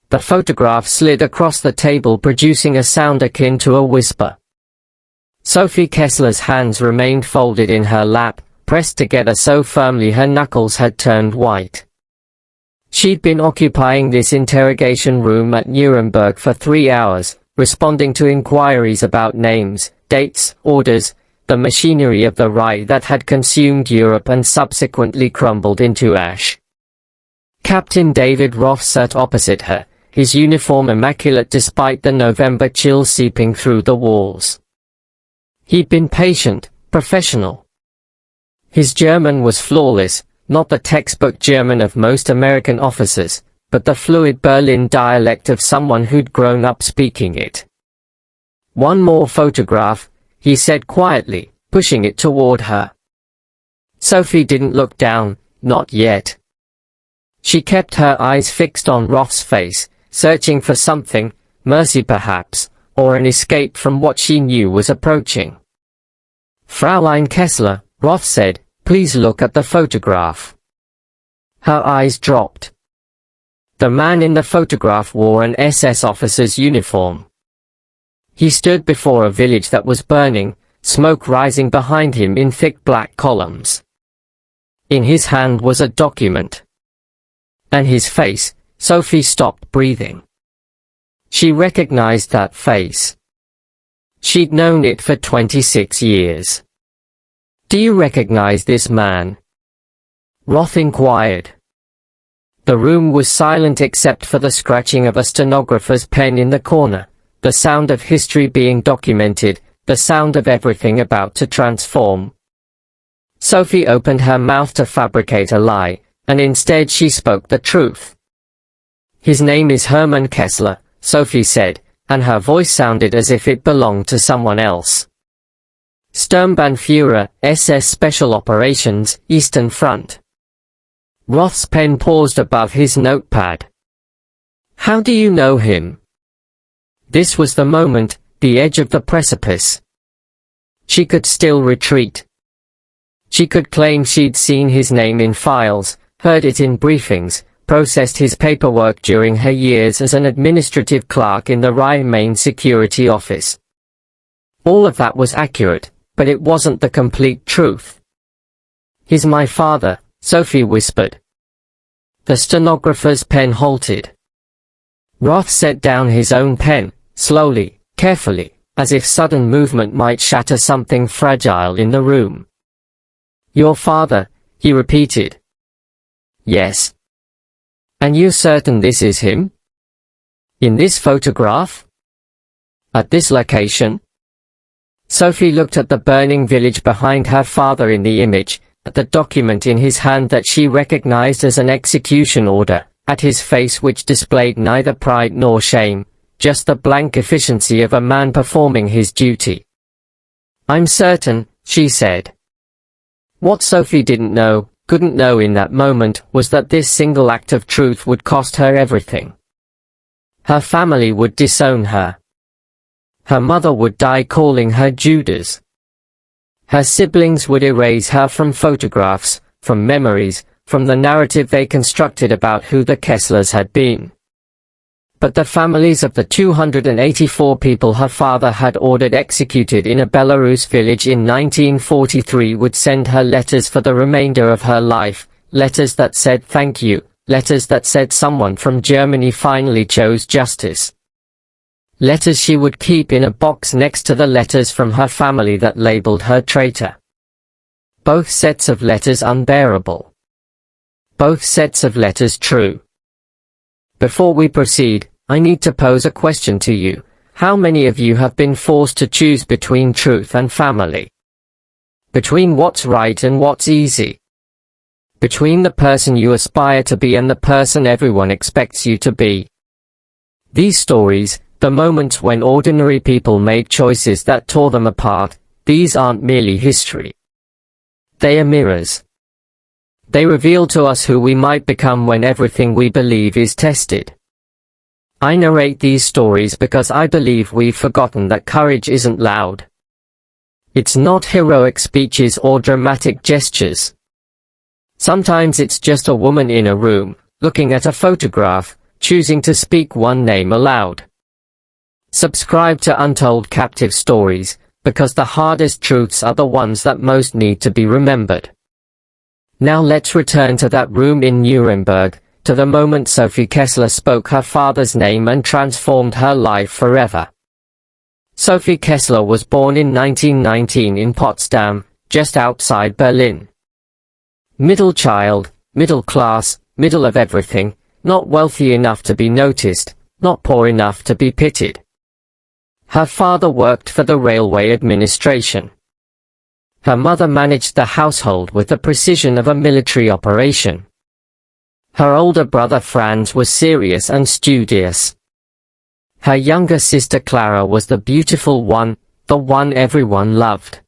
The photograph slid across the table, producing a sound akin to a whisper. Sophie Kessler's hands remained folded in her lap, pressed together so firmly her knuckles had turned white. She'd been occupying this interrogation room at Nuremberg for 3 hours, responding to inquiries about names, dates, orders, the machinery of the Reich that had consumed Europe and subsequently crumbled into ash. Captain David Roth sat opposite her, his uniform immaculate despite the November chill seeping through the walls. He'd been patient, professional. His German was flawless, not the textbook German of most American officers, but the fluid Berlin dialect of someone who'd grown up speaking it. "One more photograph," he said quietly, pushing it toward her. Sophie didn't look down, not yet. She kept her eyes fixed on Roth's face, searching for something, mercy perhaps, or an escape from what she knew was approaching. "Fraulein Kessler," Roth said, "please look at the photograph." Her eyes dropped. The man in the photograph wore an SS officer's uniform. He stood before a village that was burning, smoke rising behind him in thick black columns. In his hand was a document. And his face. Sophie stopped breathing. She recognized that face. She'd known it for 26 years. "Do you recognize this man?" Roth inquired. The room was silent except for the scratching of a stenographer's pen in the corner, the sound of history being documented, the sound of everything about to transform. Sophie opened her mouth to fabricate a lie, and instead she spoke the truth. "His name is Hermann Kessler," Sophie said, and her voice sounded as if it belonged to someone else. "Sturmbannführer, SS Special Operations, Eastern Front." Roth's pen paused above his notepad. "How do you know him?" This was the moment, the edge of the precipice. She could still retreat. She could claim she'd seen his name in files, heard it in briefings, processed his paperwork during her years as an administrative clerk in the Rhine-Main security office. All of that was accurate, but it wasn't the complete truth. "He's my father," Sophie whispered. The stenographer's pen halted. Roth set down his own pen, slowly, carefully, as if sudden movement might shatter something fragile in the room. "Your father," he repeated. "Yes." "And you're certain this is him? In this photograph? At this location?" Sophie looked at the burning village behind her father in the image, at the document in his hand that she recognized as an execution order, at his face which displayed neither pride nor shame, just the blank efficiency of a man performing his duty. "I'm certain," she said. What Sophie didn't know, couldn't know in that moment, was that this single act of truth would cost her everything. Her family would disown her. Her mother would die calling her Judas. Her siblings would erase her from photographs, from memories, from the narrative they constructed about who the Kesslers had been. But the families of the 284 people her father had ordered executed in a Belarus village in 1943 would send her letters for the remainder of her life, letters that said thank you, letters that said someone from Germany finally chose justice. Letters she would keep in a box next to the letters from her family that labeled her traitor. Both sets of letters unbearable. Both sets of letters true. Before we proceed, I need to pose a question to you. How many of you have been forced to choose between truth and family? Between what's right and what's easy? Between the person you aspire to be and the person everyone expects you to be? These stories, the moments when ordinary people made choices that tore them apart, these aren't merely history. They are mirrors. They reveal to us who we might become when everything we believe is tested. I narrate these stories because I believe we've forgotten that courage isn't loud. It's not heroic speeches or dramatic gestures. Sometimes it's just a woman in a room, looking at a photograph, choosing to speak one name aloud. Subscribe to Untold Captive Stories, because the hardest truths are the ones that most need to be remembered. Now let's return to that room in Nuremberg, to the moment Sophie Kessler spoke her father's name and transformed her life forever. Sophie Kessler was born in 1919 in Potsdam, just outside Berlin. Middle child, middle class, middle of everything, not wealthy enough to be noticed, not poor enough to be pitied. Her father worked for the railway administration. Her mother managed the household with the precision of a military operation. Her older brother Franz was serious and studious. Her younger sister Clara was the beautiful one, the one everyone loved.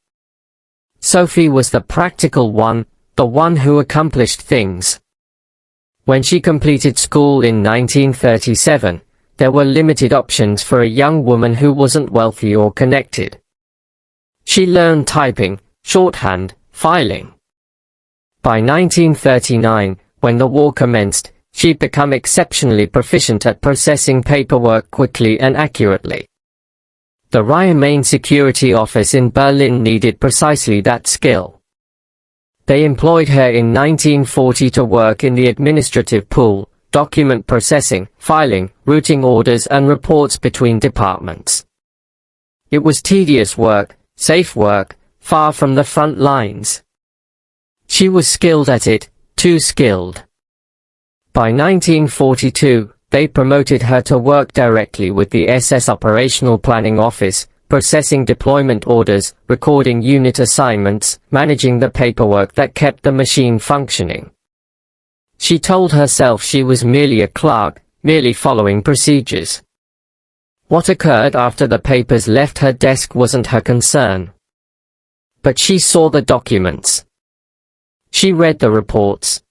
Sophie was the practical one, the one who accomplished things. When she completed school in 1937, there were limited options for a young woman who wasn't wealthy or connected. She learned typing, shorthand, filing. By 1939, when the war commenced, she'd become exceptionally proficient at processing paperwork quickly and accurately. The Reichsmain Security Office in Berlin needed precisely that skill. They employed her in 1940 to work in the administrative pool, document processing, filing, routing orders and reports between departments. It was tedious work, safe work, far from the front lines. She was skilled at it, too skilled. By 1942, they promoted her to work directly with the SS Operational Planning Office, processing deployment orders, recording unit assignments, managing the paperwork that kept the machine functioning. She told herself she was merely a clerk, merely following procedures. What occurred after the papers left her desk wasn't her concern. But she saw the documents. She read the reports.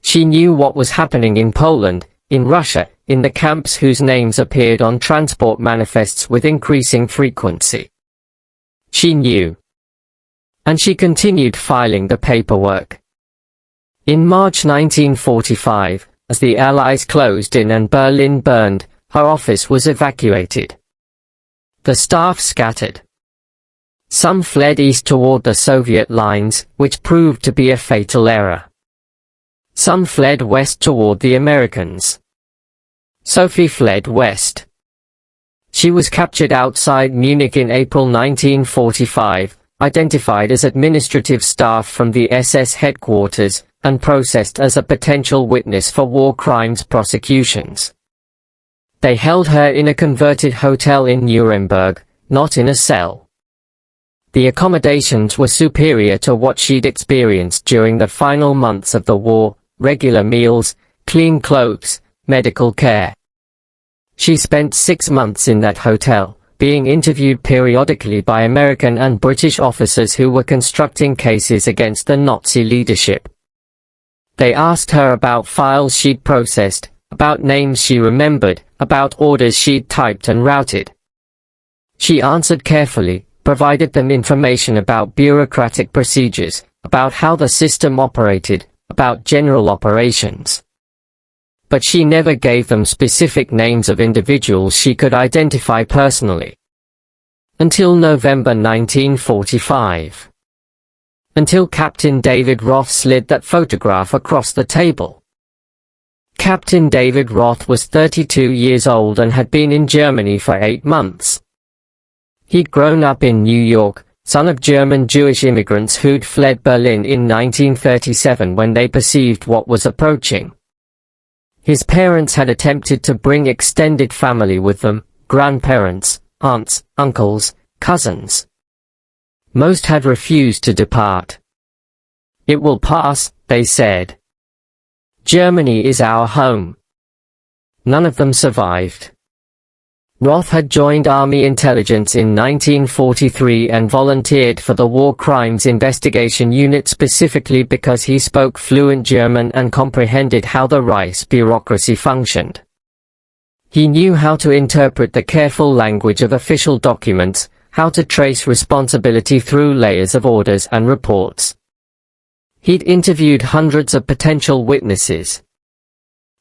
She knew what was happening in Poland, in Russia, in the camps whose names appeared on transport manifests with increasing frequency. She knew. And she continued filing the paperwork. In March 1945, as the Allies closed in and Berlin burned, her office was evacuated. The staff scattered. Some fled east toward the Soviet lines, which proved to be a fatal error. Some fled west toward the Americans. Sophie fled west. She was captured outside Munich in April 1945, identified as administrative staff from the SS headquarters, and processed as a potential witness for war crimes prosecutions. They held her in a converted hotel in Nuremberg, not in a cell. The accommodations were superior to what she'd experienced during the final months of the war: regular meals, clean clothes, medical care. She spent 6 months in that hotel, being interviewed periodically by American and British officers who were constructing cases against the Nazi leadership. They asked her about files she'd processed, about names she remembered, about orders she'd typed and routed. She answered carefully, provided them information about bureaucratic procedures, about how the system operated, about general operations. But she never gave them specific names of individuals she could identify personally. Until November 1945. Until Captain David Roth slid that photograph across the table. Captain David Roth was 32 years old and had been in Germany for 8 months. He'd grown up in New York, son of German Jewish immigrants who'd fled Berlin in 1937 when they perceived what was approaching. His parents had attempted to bring extended family with them, grandparents, aunts, uncles, cousins. Most had refused to depart. "It will pass," they said. "Germany is our home." None of them survived. Roth had joined Army intelligence in 1943 and volunteered for the War Crimes Investigation Unit specifically because he spoke fluent German and comprehended how the Reich bureaucracy functioned. He knew how to interpret the careful language of official documents, how to trace responsibility through layers of orders and reports. He'd interviewed hundreds of potential witnesses.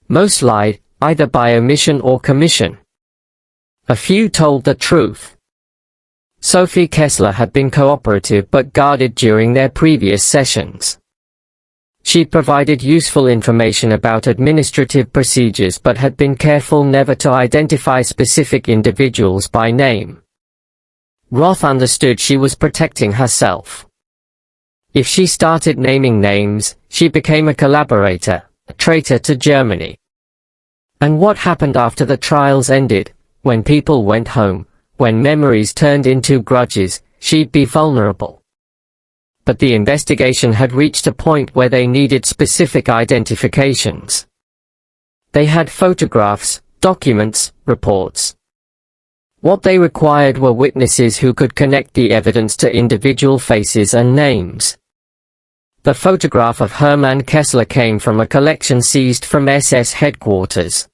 Most lied, either by omission or commission. A few told the truth. Sophie Kessler had been cooperative but guarded during their previous sessions. She provided useful information about administrative procedures but had been careful never to identify specific individuals by name. Roth understood she was protecting herself. If she started naming names, she became a collaborator, a traitor to Germany. And what happened after the trials ended, when people went home, when memories turned into grudges, she'd be vulnerable. But the investigation had reached a point where they needed specific identifications. They had photographs, documents, reports. What they required were witnesses who could connect the evidence to individual faces and names. The photograph of Hermann Kessler came from a collection seized from SS headquarters.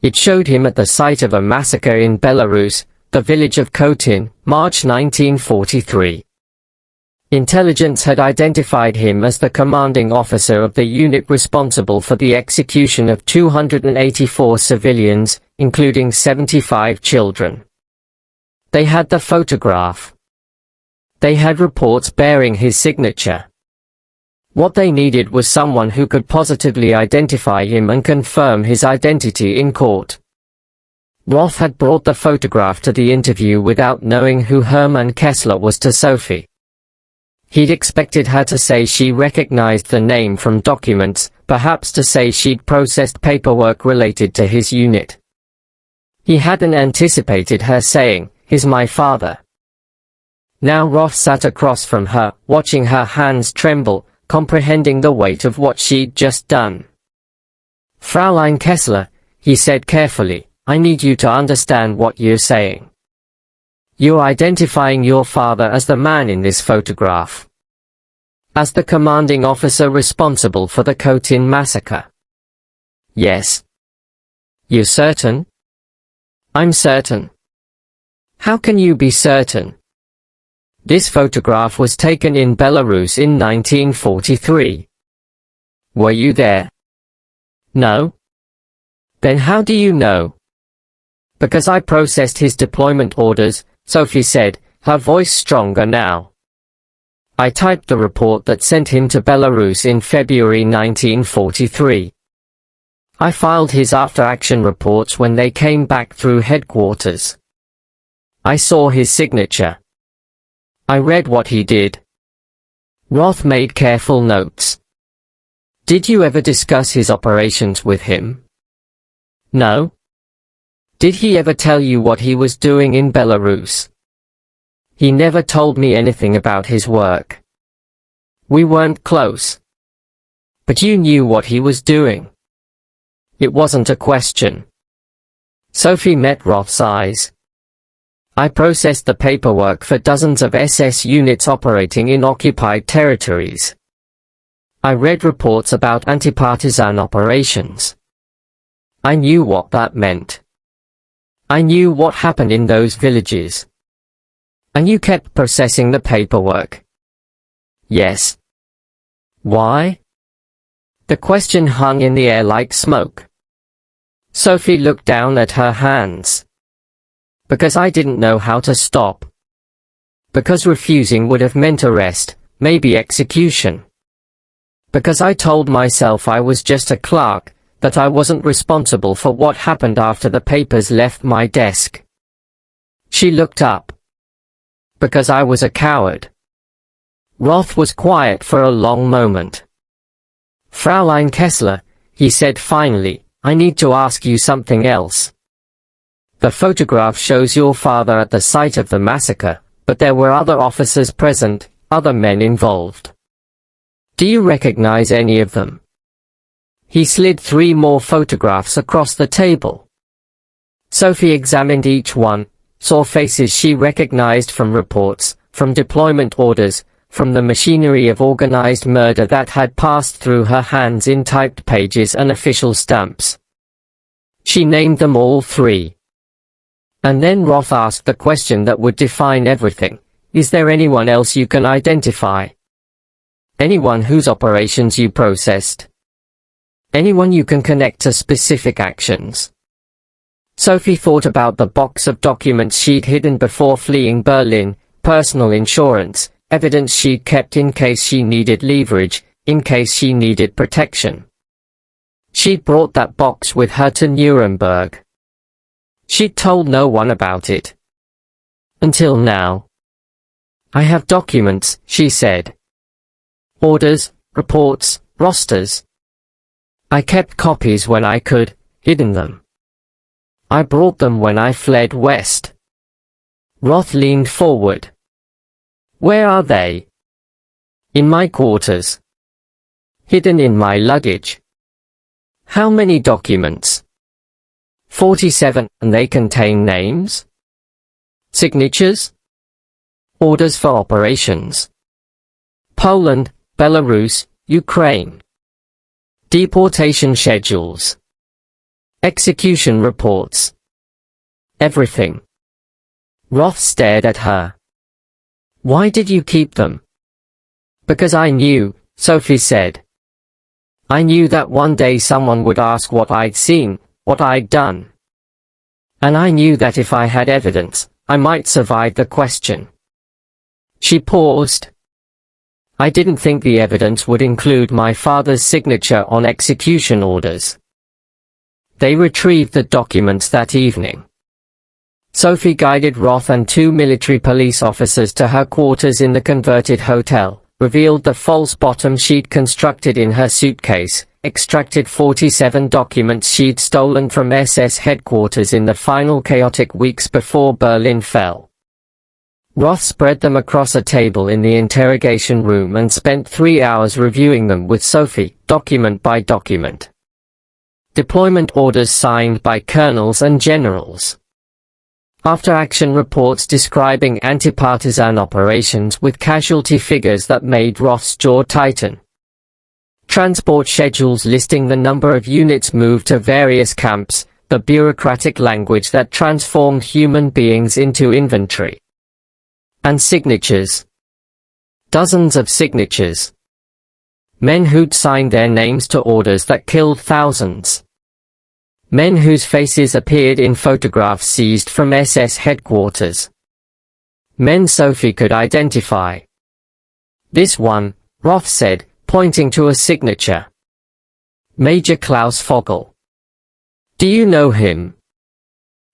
It showed him at the site of a massacre in Belarus, the village of Khotin, March 1943. Intelligence had identified him as the commanding officer of the unit responsible for the execution of 284 civilians, including 75 children. They had the photograph. They had reports bearing his signature. What they needed was someone who could positively identify him and confirm his identity in court. Roth had brought the photograph to the interview without knowing who Hermann Kessler was to Sophie. He'd expected her to say she recognized the name from documents, perhaps to say she'd processed paperwork related to his unit. He hadn't anticipated her saying, "He's my father." Now Roth sat across from her, watching her hands tremble, comprehending the weight of what she'd just done. "Fraulein Kessler," he said carefully, "I need you to understand what you're saying. You're identifying your father as the man in this photograph. As the commanding officer responsible for the Khotin massacre." "Yes." "You're certain?" "I'm certain." "How can you be certain?" "This photograph was taken in Belarus in 1943. Were you there?" "No." "Then how do you know?" "Because I processed his deployment orders," Sophie said, her voice stronger now. "I typed the report that sent him to Belarus in February 1943. I filed his after-action reports when they came back through headquarters. I saw his signature. I read what he did." Roth made careful notes. "Did you ever discuss his operations with him?" "No." "Did he ever tell you what he was doing in Belarus?" "He never told me anything about his work. We weren't close." "But you knew what he was doing." "It wasn't a question." Sophie met Roth's eyes. "I processed the paperwork for dozens of SS units operating in occupied territories. I read reports about anti-partisan operations. I knew what that meant. I knew what happened in those villages." "And you kept processing the paperwork?" "Yes." "Why?" The question hung in the air like smoke. Sophie looked down at her hands. "Because I didn't know how to stop. Because refusing would have meant arrest, maybe execution. Because I told myself I was just a clerk, that I wasn't responsible for what happened after the papers left my desk." She looked up. "Because I was a coward." Roth was quiet for a long moment. "Fraulein Kessler," he said finally, "I need to ask you something else. The photograph shows your father at the site of the massacre, but there were other officers present, other men involved. Do you recognize any of them?" He slid 3 more photographs across the table. Sophie examined each one, saw faces she recognized from reports, from deployment orders, from the machinery of organized murder that had passed through her hands in typed pages and official stamps. She named them all 3. And then Roth asked the question that would define everything: "Is there anyone else you can identify? Anyone whose operations you processed?" Anyone you can connect to specific actions. Sophie thought about the box of documents she'd hidden before fleeing Berlin, personal insurance, evidence she'd kept in case she needed leverage, in case she needed protection. She'd brought that box with her to Nuremberg. She'd told no one about it. Until now. I have documents, she said. Orders, reports, rosters. I kept copies when I could, hidden them. I brought them when I fled west. Roth leaned forward. Where are they? In my quarters. Hidden in my luggage. How many documents? 47, and they contain names? Signatures? Orders for operations. Poland, Belarus, Ukraine. Deportation schedules. Execution reports. Everything. Roth stared at her. Why did you keep them? Because I knew, Sophie said. I knew that one day someone would ask what I'd seen, what I'd done. And I knew that if I had evidence, I might survive the question. She paused. I didn't think the evidence would include my father's signature on execution orders. They retrieved the documents that evening. Sophie guided Roth and 2 military police officers to her quarters in the converted hotel, revealed the false bottom she'd constructed in her suitcase, extracted 47 documents she'd stolen from SS headquarters in the final chaotic weeks before Berlin fell. Roth spread them across a table in the interrogation room and spent 3 hours reviewing them with Sophie, document by document. Deployment orders signed by colonels and generals. After-action reports describing anti-partisan operations with casualty figures that made Roth's jaw tighten. Transport schedules listing the number of units moved to various camps, the bureaucratic language that transformed human beings into inventory. And signatures. Dozens of signatures. Men who'd signed their names to orders that killed thousands. Men whose faces appeared in photographs seized from SS headquarters. Men Sophie could identify. This one, Roth said, pointing to a signature. Major Klaus Vogel. Do you know him?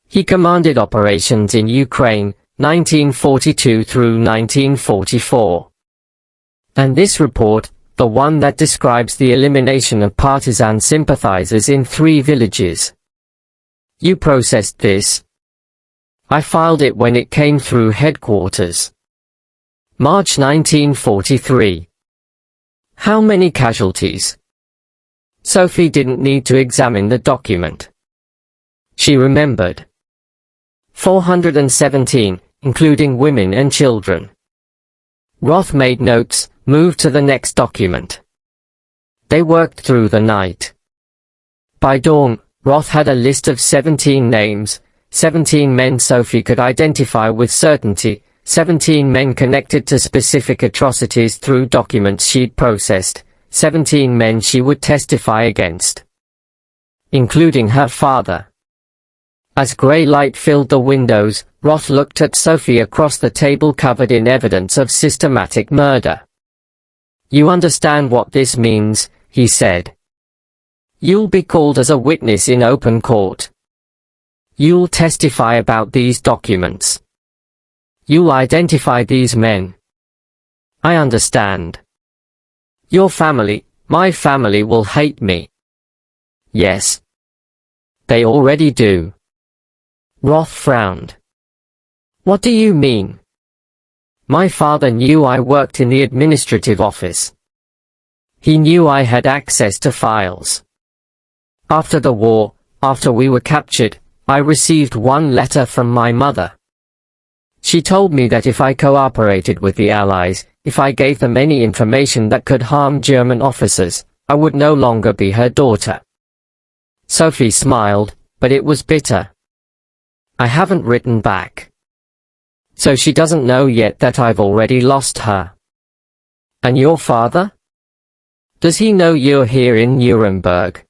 He commanded operations in Ukraine, 1942 through 1944. And this report, the one that describes the elimination of partisan sympathizers in 3 villages. You processed this? I filed it when it came through headquarters. March 1943. How many casualties? Sophie didn't need to examine the document. She remembered. 417, including women and children. Roth made notes, moved to the next document. They worked through the night. By dawn, Roth had a list of 17 names, 17 men Sophie could identify with certainty, 17 men connected to specific atrocities through documents she'd processed, 17 men she would testify against. Including her father. As grey light filled the windows, Roth looked at Sophie across the table covered in evidence of systematic murder. You understand what this means, he said. You'll be called as a witness in open court. You'll testify about these documents. You'll identify these men. I understand. Your family, my family will hate me. Yes. They already do. Roth frowned. What do you mean? My father knew I worked in the administrative office. He knew I had access to files. After the war, after we were captured, I received one letter from my mother. She told me that if I cooperated with the Allies, if I gave them any information that could harm German officers, I would no longer be her daughter. Sophie smiled, but it was bitter. I haven't written back. So she doesn't know yet that I've already lost her. And your father? Does he know you're here in Nuremberg?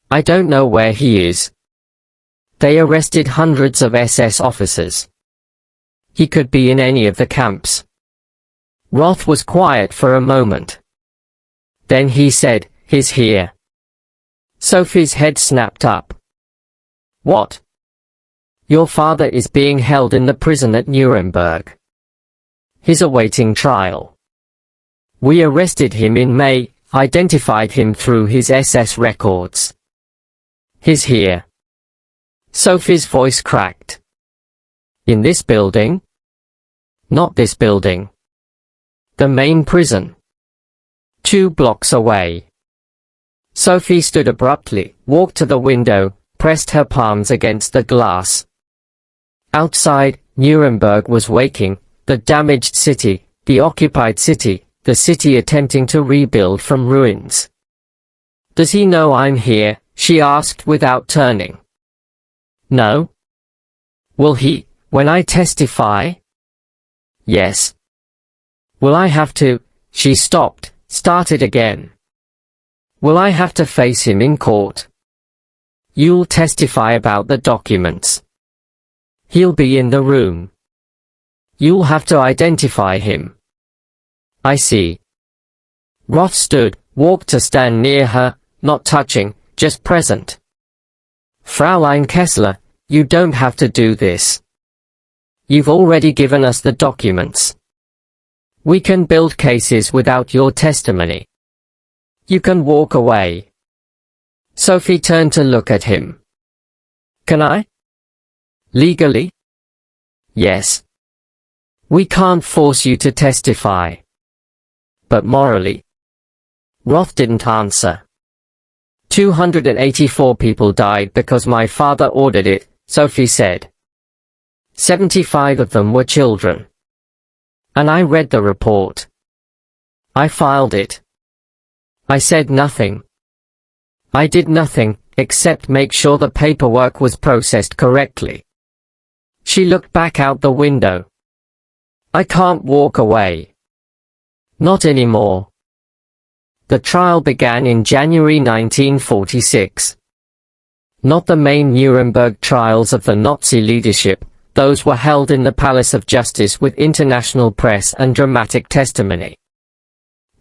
I don't know where he is. They arrested hundreds of SS officers. He could be in any of the camps. Roth was quiet for a moment. Then he said, "He's here." Sophie's head snapped up. "What?" "Your father is being held in the prison at Nuremberg. He's awaiting trial. We arrested him in May, identified him through his SS records. He's here." Sophie's voice cracked. "In this building?" "Not this building. The main prison. 2 blocks away." Sophie stood abruptly, walked to the window, pressed her palms against the glass. Outside, Nuremberg was waking, the damaged city, the occupied city, the city attempting to rebuild from ruins. "Does he know I'm here?" she asked without turning. "No." "Will he, when I testify?" "Yes." "Will I have to?" She stopped, started again. "Will I have to face him in court?" "You'll testify about the documents. He'll be in the room. You'll have to identify him." "I see." Roth stood, walked to stand near her, not touching, just present. "Fraulein Kessler, you don't have to do this. You've already given us the documents. We can build cases without your testimony. You can walk away." Sophie turned to look at him. "Can I?" "Legally?" "Yes. We can't force you to testify." "But morally?" Roth didn't answer. 284 people died because my father ordered it, Sophie said. 75 of them were children. And I read the report. I filed it. I said nothing. I did nothing, except make sure the paperwork was processed correctly. She looked back out the window. I can't walk away. Not anymore. The trial began in January 1946. Not the main Nuremberg trials of the Nazi leadership, those were held in the Palace of Justice with international press and dramatic testimony.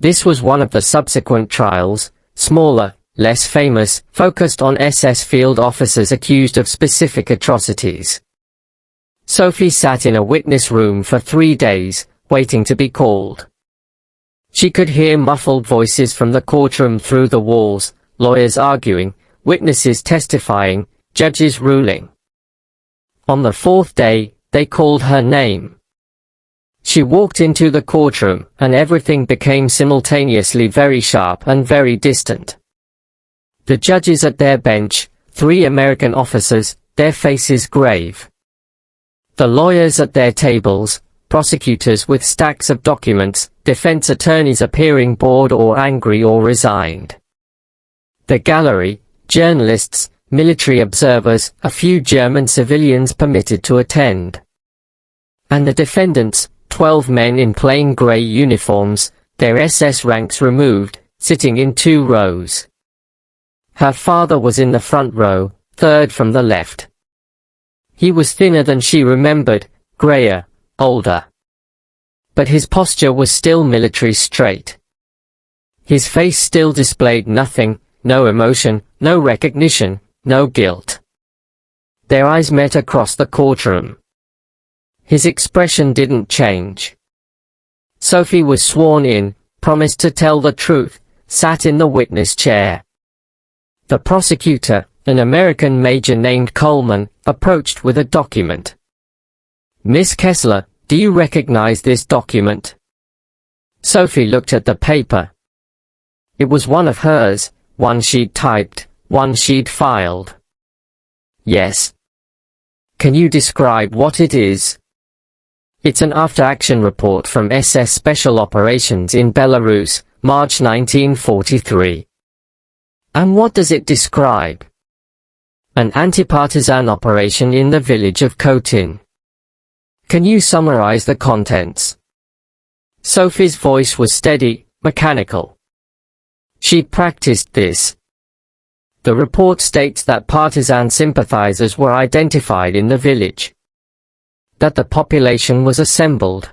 This was one of the subsequent trials, smaller, less famous, focused on SS field officers accused of specific atrocities. Sophie sat in a witness room for 3 days, waiting to be called. She could hear muffled voices from the courtroom through the walls, lawyers arguing, witnesses testifying, judges ruling. On the 4th day, they called her name. She walked into the courtroom, and everything became simultaneously very sharp and very distant. The judges at their bench, 3 American officers, their faces grave. The lawyers at their tables, prosecutors with stacks of documents, defense attorneys appearing bored or angry or resigned. The gallery, journalists, military observers, a few German civilians permitted to attend. And the defendants, 12 men in plain grey uniforms, their SS ranks removed, sitting in 2 rows. Her father was in the front row, 3rd from the left. He was thinner than she remembered, greyer, older. But his posture was still military straight. His face still displayed nothing, no emotion, no recognition, no guilt. Their eyes met across the courtroom. His expression didn't change. Sophie was sworn in, promised to tell the truth, sat in the witness chair. The prosecutor, an American major named Coleman, approached with a document. "Miss Kessler, do you recognize this document?" Sophie looked at the paper. It was one of hers, one she'd typed, one she'd filed. "Yes." "Can you describe what it is?" "It's an after-action report from SS Special Operations in Belarus, March 1943. "And what does it describe?" "An anti-partisan operation in the village of Khotin." "Can you summarize the contents?" Sophie's voice was steady, mechanical. She'd practiced this. The report states that partisan sympathizers were identified in the village, that the population was assembled,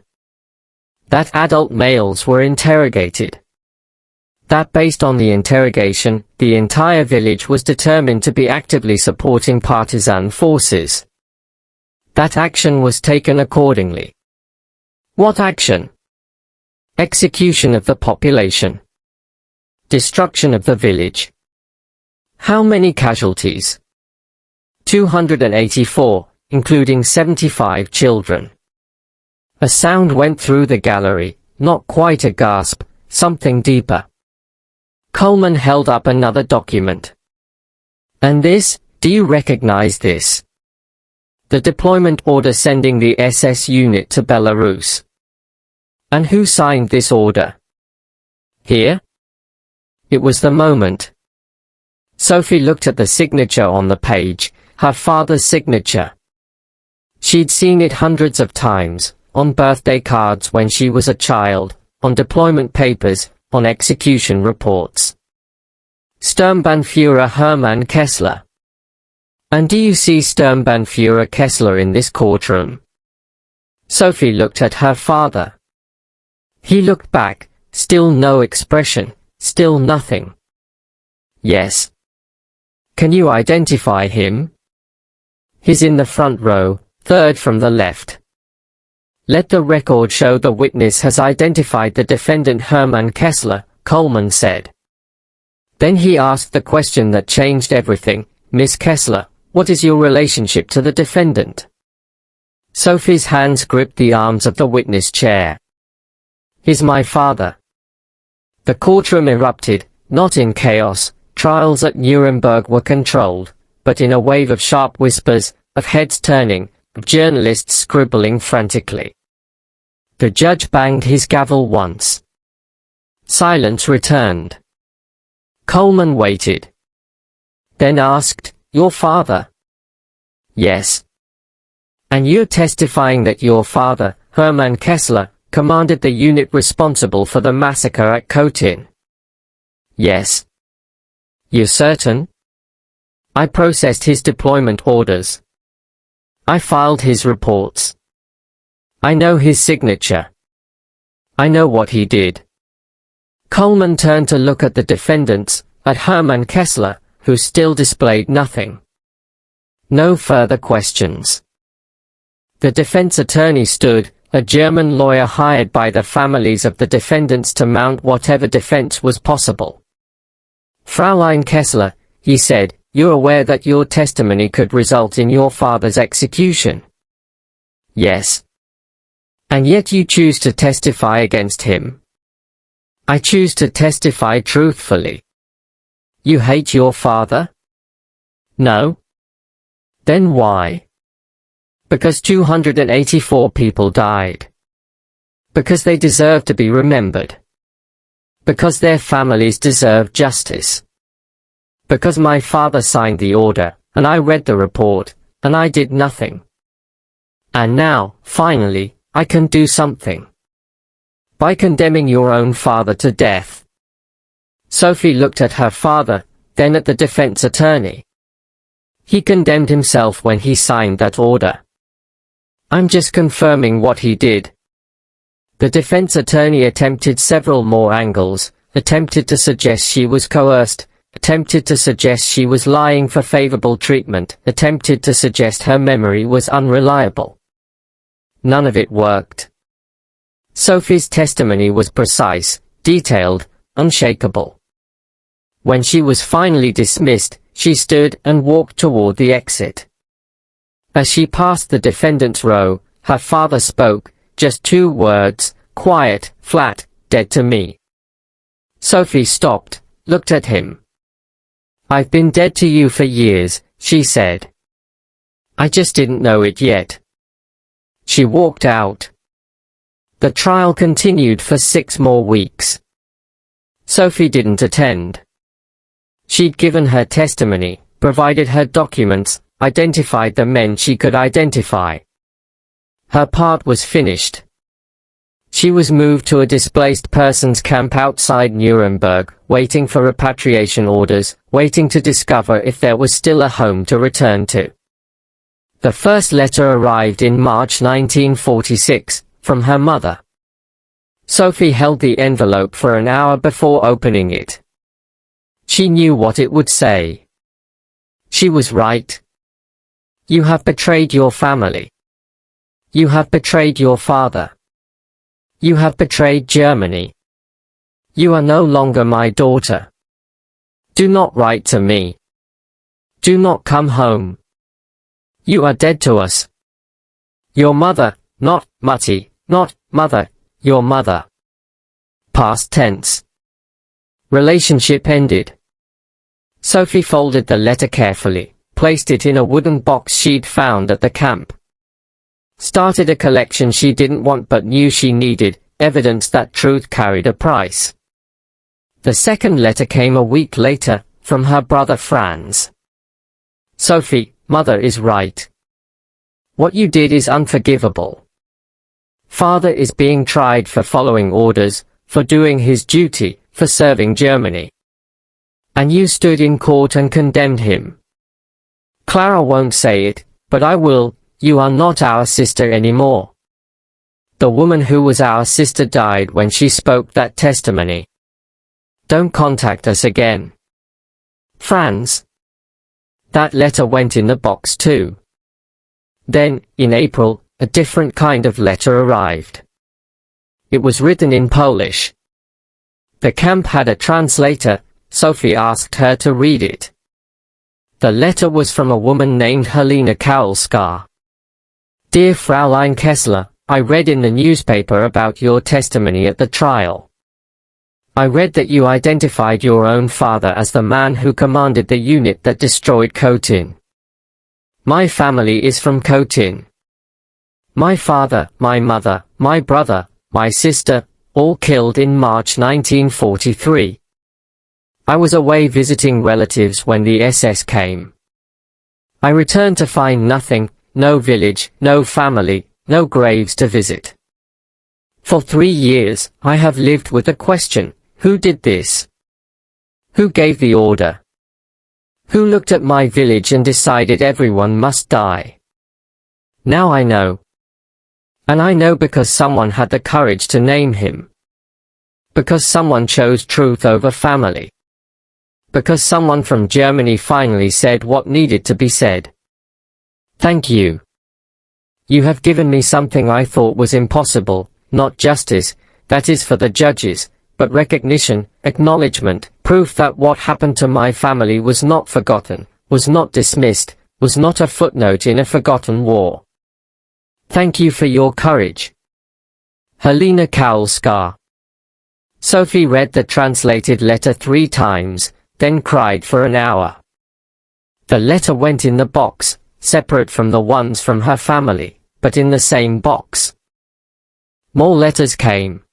that adult males were interrogated, that based on the interrogation, the entire village was determined to be actively supporting partisan forces. That action was taken accordingly. What action? Execution of the population. Destruction of the village. How many casualties? 284, including 75 children. A sound went through the gallery, not quite a gasp, something deeper. Coleman held up another document. And this, do you recognize this? The deployment order sending the SS unit to Belarus. And who signed this order? Here? It was the moment. Sophie looked at the signature on the page, her father's signature. She'd seen it hundreds of times, on birthday cards when she was a child, on deployment papers, on execution reports. Sturmbannführer Hermann Kessler. And do you see Sturmbannführer Kessler in this courtroom? Sophie looked at her father. He looked back, still no expression, still nothing. Yes. Can you identify him? He's in the front row, third from the left. Let the record show the witness has identified the defendant Hermann Kessler, Coleman said. Then he asked the question that changed everything, Miss Kessler, what is your relationship to the defendant? Sophie's hands gripped the arms of the witness chair. He's my father. The courtroom erupted, not in chaos. Trials at Nuremberg were controlled, but in a wave of sharp whispers, of heads turning, of journalists scribbling frantically. The judge banged his gavel once. Silence returned. Coleman waited. Then asked, your father? Yes. And you're testifying that your father, Hermann Kessler, commanded the unit responsible for the massacre at Katyn? Yes. You're certain? I processed his deployment orders. I filed his reports. I know his signature. I know what he did. Coleman turned to look at the defendants, at Hermann Kessler, who still displayed nothing. No further questions. The defense attorney stood, a German lawyer hired by the families of the defendants to mount whatever defense was possible. Fraulein Kessler, he said, you're aware that your testimony could result in your father's execution? Yes. And yet you choose to testify against him? I choose to testify truthfully. You hate your father? No. Then why? Because 284 people died. Because they deserve to be remembered. Because their families deserve justice. Because my father signed the order, and I read the report, and I did nothing. And now, finally, I can do something. By condemning your own father to death. Sophie looked at her father, then at the defense attorney. He condemned himself when he signed that order. I'm just confirming what he did. The defense attorney attempted several more angles, attempted to suggest she was coerced, attempted to suggest she was lying for favorable treatment, attempted to suggest her memory was unreliable. None of it worked. Sophie's testimony was precise, detailed, unshakable. When she was finally dismissed, she stood and walked toward the exit. As she passed the defendant's row, her father spoke, just 2 words, quiet, flat, dead to me. Sophie stopped, looked at him. I've been dead to you for years, she said. I just didn't know it yet. She walked out. The trial continued for 6 more weeks. Sophie didn't attend. She'd given her testimony, provided her documents, identified the men she could identify. Her part was finished. She was moved to a displaced persons camp outside Nuremberg, waiting for repatriation orders, waiting to discover if there was still a home to return to. The first letter arrived in March 1946, from her mother. Sophie held the envelope for an hour before opening it. She knew what it would say. She was right. You have betrayed your family. You have betrayed your father. You have betrayed Germany. You are no longer my daughter. Do not write to me. Do not come home. You are dead to us. Your mother, not Mutti, not mother, your mother. Past tense. Relationship ended. Sophie folded the letter carefully, placed it in a wooden box she'd found at the camp. Started a collection she didn't want but knew she needed, evidence that truth carried a price. The second letter came a week later, from her brother Franz. Sophie, mother is right. What you did is unforgivable. Father is being tried for following orders, for doing his duty, for serving Germany. And you stood in court and condemned him. Clara won't say it, but I will. You are not our sister anymore. The woman who was our sister died when she spoke that testimony. Don't contact us again. Franz. That letter went in the box too. Then, in April, a different kind of letter arrived. It was written in Polish. The camp had a translator. Sophie asked her to read it. The letter was from a woman named Helena Kaulska. Dear Fraulein Kessler, I read in the newspaper about your testimony at the trial. I read that you identified your own father as the man who commanded the unit that destroyed Khotyn. My family is from Khotyn. My father, my mother, my brother, my sister, all killed in March 1943. I was away visiting relatives when the SS came. I returned to find nothing, no village, no family, no graves to visit. For 3 years, I have lived with the question, who did this? Who gave the order? Who looked at my village and decided everyone must die? Now I know. And I know because someone had the courage to name him. Because someone chose truth over family. Because someone from Germany finally said what needed to be said. Thank you. You have given me something I thought was impossible, not justice, that is for the judges, but recognition, acknowledgement, proof that what happened to my family was not forgotten, was not dismissed, was not a footnote in a forgotten war. Thank you for your courage. Helena Kaulska. Sophie read the translated letter 3 times, then cried for an hour. The letter went in the box, separate from the ones from her family, but in the same box. More letters came.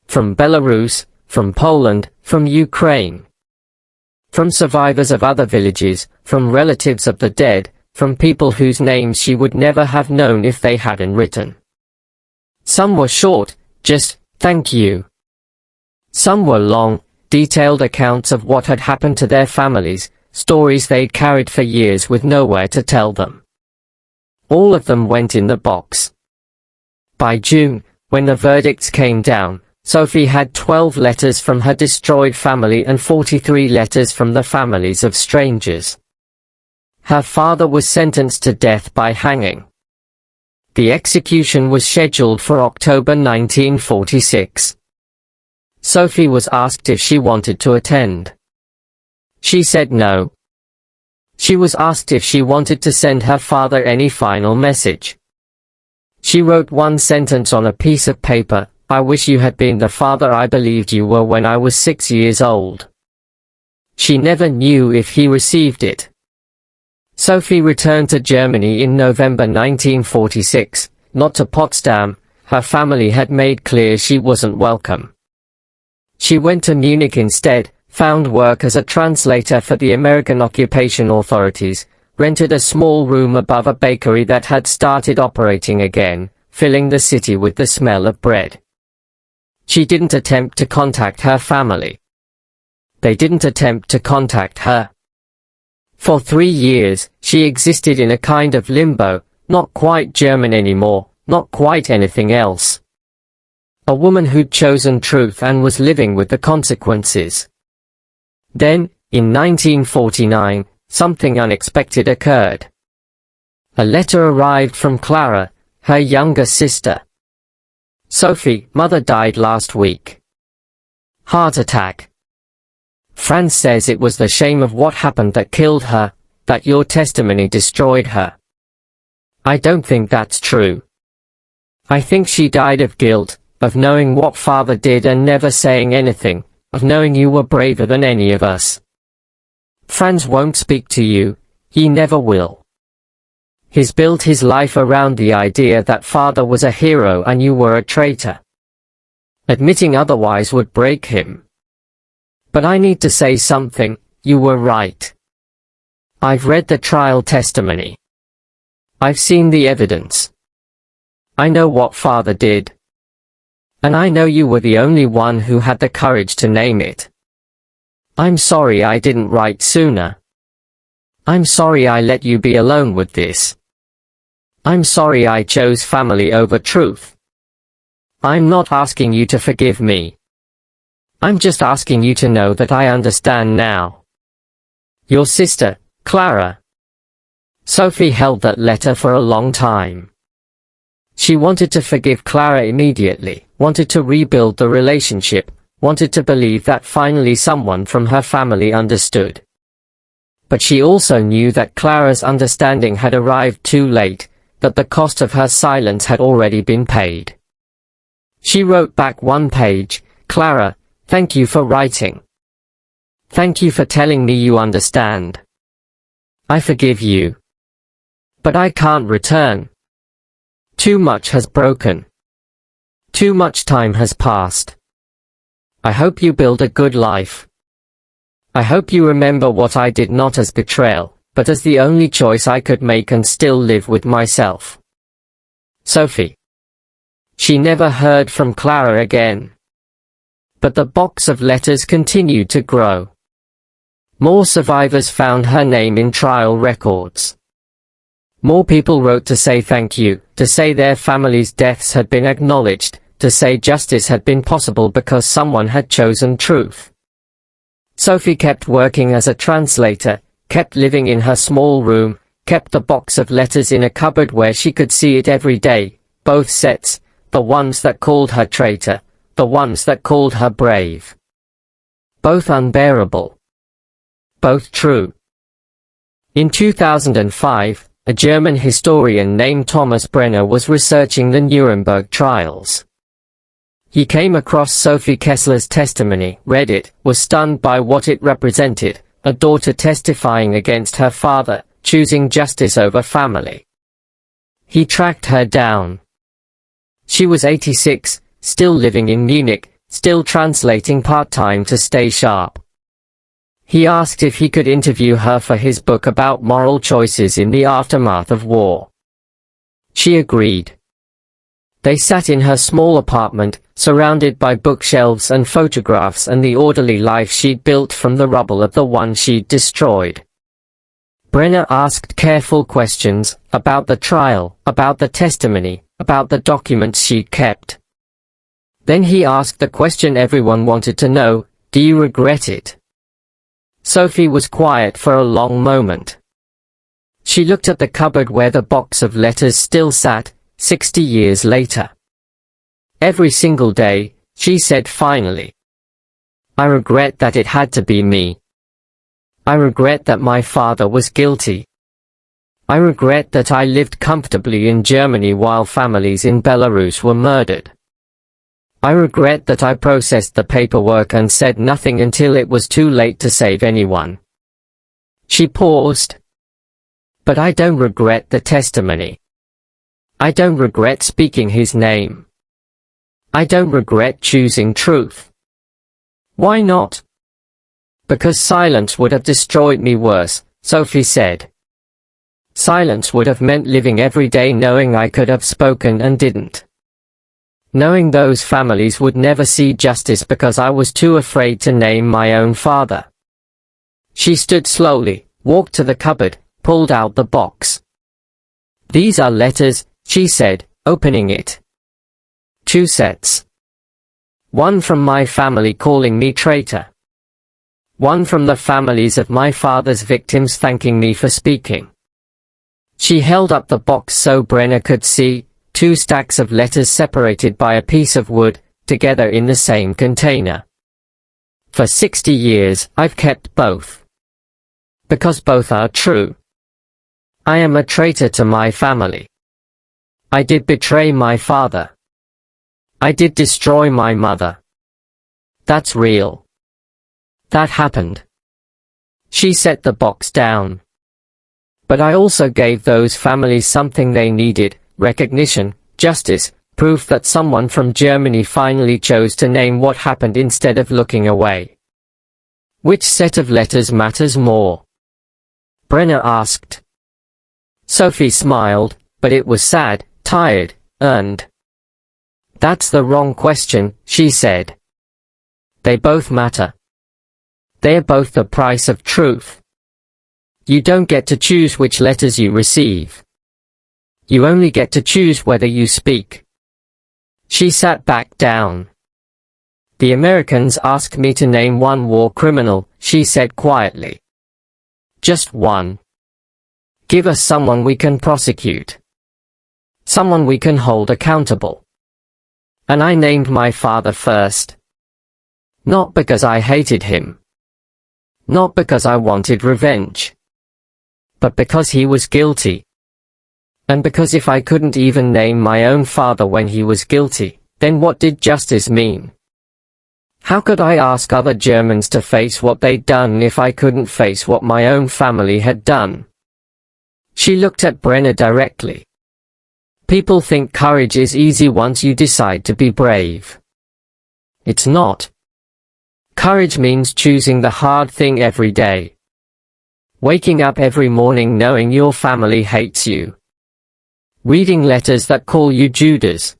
From Belarus, from Poland, from Ukraine. From survivors of other villages, from relatives of the dead, from people whose names she would never have known if they hadn't written. Some were short, just, thank you. Some were long, detailed accounts of what had happened to their families, stories they'd carried for years with nowhere to tell them. All of them went in the box. By June, when the verdicts came down, Sophie had 12 letters from her destroyed family and 43 letters from the families of strangers. Her father was sentenced to death by hanging. The execution was scheduled for October 1946. Sophie was asked if she wanted to attend. She said no. She was asked if she wanted to send her father any final message. She wrote one sentence on a piece of paper, I wish you had been the father I believed you were when I was 6 years old. She never knew if he received it. Sophie returned to Germany in November 1946, not to Potsdam. Her family had made clear she wasn't welcome. She went to Munich instead, found work as a translator for the American occupation authorities, rented a small room above a bakery that had started operating again, filling the city with the smell of bread. She didn't attempt to contact her family. They didn't attempt to contact her. For 3 years, she existed in a kind of limbo, not quite German anymore, not quite anything else. A woman who'd chosen truth and was living with the consequences. Then, in 1949, something unexpected occurred. A letter arrived from Clara, her younger sister. Sophie, mother died last week. Heart attack. Franz says it was the shame of what happened that killed her, that your testimony destroyed her. I don't think that's true. I think she died of guilt, of knowing what father did and never saying anything, of knowing you were braver than any of us. Franz won't speak to you, he never will. He's built his life around the idea that father was a hero and you were a traitor. Admitting otherwise would break him. But I need to say something, you were right. I've read the trial testimony. I've seen the evidence. I know what father did. And I know you were the only one who had the courage to name it. I'm sorry I didn't write sooner. I'm sorry I let you be alone with this. I'm sorry I chose family over truth. I'm not asking you to forgive me. I'm just asking you to know that I understand now. Your sister, Clara. Sophie held that letter for a long time. She wanted to forgive Clara immediately, wanted to rebuild the relationship, wanted to believe that finally someone from her family understood. But she also knew that Clara's understanding had arrived too late, that the cost of her silence had already been paid. She wrote back one page, Clara, thank you for writing. Thank you for telling me you understand. I forgive you. But I can't return. Too much has broken. Too much time has passed. I hope you build a good life. I hope you remember what I did not as betrayal, but as the only choice I could make and still live with myself. Sophie. She never heard from Clara again. But the box of letters continued to grow. More survivors found her name in trial records. More people wrote to say thank you, to say their families' deaths had been acknowledged, to say justice had been possible because someone had chosen truth. Sophie kept working as a translator, kept living in her small room, kept the box of letters in a cupboard where she could see it every day, both sets, the ones that called her traitor, the ones that called her brave. Both unbearable. Both true. In 2005, a German historian named Thomas Brenner was researching the Nuremberg trials. He came across Sophie Kessler's testimony, read it, was stunned by what it represented, a daughter testifying against her father, choosing justice over family. He tracked her down. She was 86, still living in Munich, still translating part-time to stay sharp. He asked if he could interview her for his book about moral choices in the aftermath of war. She agreed. They sat in her small apartment, surrounded by bookshelves and photographs and the orderly life she'd built from the rubble of the one she'd destroyed. Brenner asked careful questions, about the trial, about the testimony, about the documents she'd kept. Then he asked the question everyone wanted to know, do you regret it? Sophie was quiet for a long moment. She looked at the cupboard where the box of letters still sat, 60 years later. Every single day, she said finally. I regret that it had to be me. I regret that my father was guilty. I regret that I lived comfortably in Germany while families in Belarus were murdered. I regret that I processed the paperwork and said nothing until it was too late to save anyone. She paused. But I don't regret the testimony. I don't regret speaking his name. I don't regret choosing truth. Why not? Because silence would have destroyed me worse, Sophie said. Silence would have meant living every day knowing I could have spoken and didn't. knowing those families would never see justice because I was too afraid to name my own father. She stood slowly, walked to the cupboard, pulled out the box. "These are letters," she said, opening it. "2 sets. One from my family calling me traitor. One from the families of my father's victims thanking me for speaking." She held up the box so Brenner could see, 2 stacks of letters separated by a piece of wood, together in the same container. "For 60 years, I've kept both. Because both are true. I am a traitor to my family. I did betray my father. I did destroy my mother. That's real. That happened." She set the box down. "But I also gave those families something they needed: recognition, justice, proof that someone from Germany finally chose to name what happened instead of looking away. Which set of letters matters more?" Brenner asked. Sophie smiled, but it was sad, tired, earned. "That's the wrong question," she said. "They both matter. They're both the price of truth. You don't get to choose which letters you receive. You only get to choose whether you speak." She sat back down. "The Americans asked me to name one war criminal," she said quietly. "Just one. Give us someone we can prosecute. Someone we can hold accountable. And I named my father first. Not because I hated him. Not because I wanted revenge. But because he was guilty. And because if I couldn't even name my own father when he was guilty, then what did justice mean? How could I ask other Germans to face what they'd done if I couldn't face what my own family had done?" She looked at Brenner directly. "People think courage is easy once you decide to be brave. It's not. Courage means choosing the hard thing every day. Waking up every morning knowing your family hates you. Reading letters that call you Judas.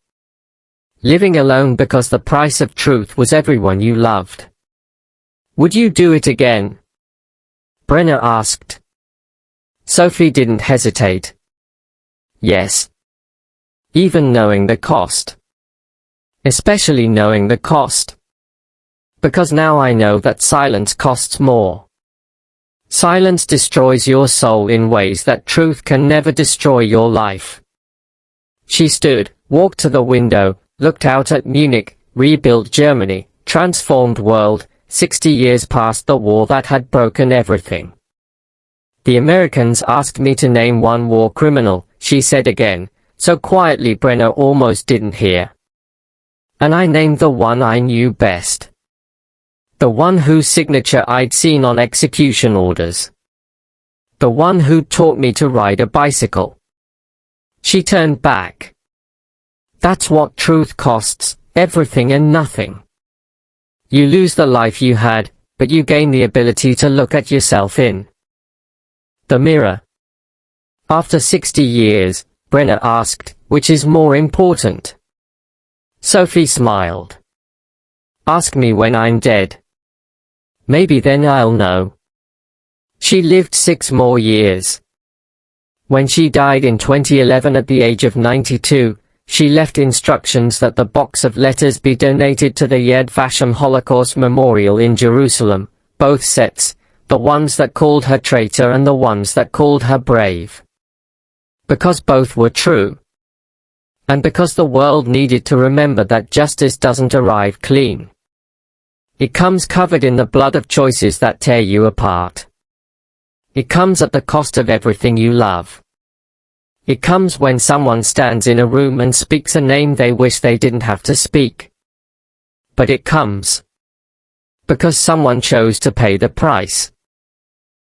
Living alone because the price of truth was everyone you loved. Would you do it again?" Brenner asked. Sophie didn't hesitate. "Yes. Even knowing the cost. Especially knowing the cost. Because now I know that silence costs more. Silence destroys your soul in ways that truth can never destroy your life." She stood, walked to the window, looked out at Munich, rebuilt Germany, transformed world, 60 years past the war that had broken everything. "The Americans asked me to name one war criminal," she said again, so quietly Brenner almost didn't hear. "And I named the one I knew best. The one whose signature I'd seen on execution orders. The one who taught me to ride a bicycle." She turned back. "That's what truth costs, everything and nothing. You lose the life you had, but you gain the ability to look at yourself in the mirror." After 60 years, Brenner asked, "Which is more important?" Sophie smiled. "Ask me when I'm dead. Maybe then I'll know." She lived 6 more years. When she died in 2011 at the age of 92, she left instructions that the box of letters be donated to the Yad Vashem Holocaust Memorial in Jerusalem, both sets, the ones that called her traitor and the ones that called her brave. Because both were true. And because the world needed to remember that justice doesn't arrive clean. It comes covered in the blood of choices that tear you apart. It comes at the cost of everything you love. It comes when someone stands in a room and speaks a name they wish they didn't have to speak. But it comes because someone chose to pay the price.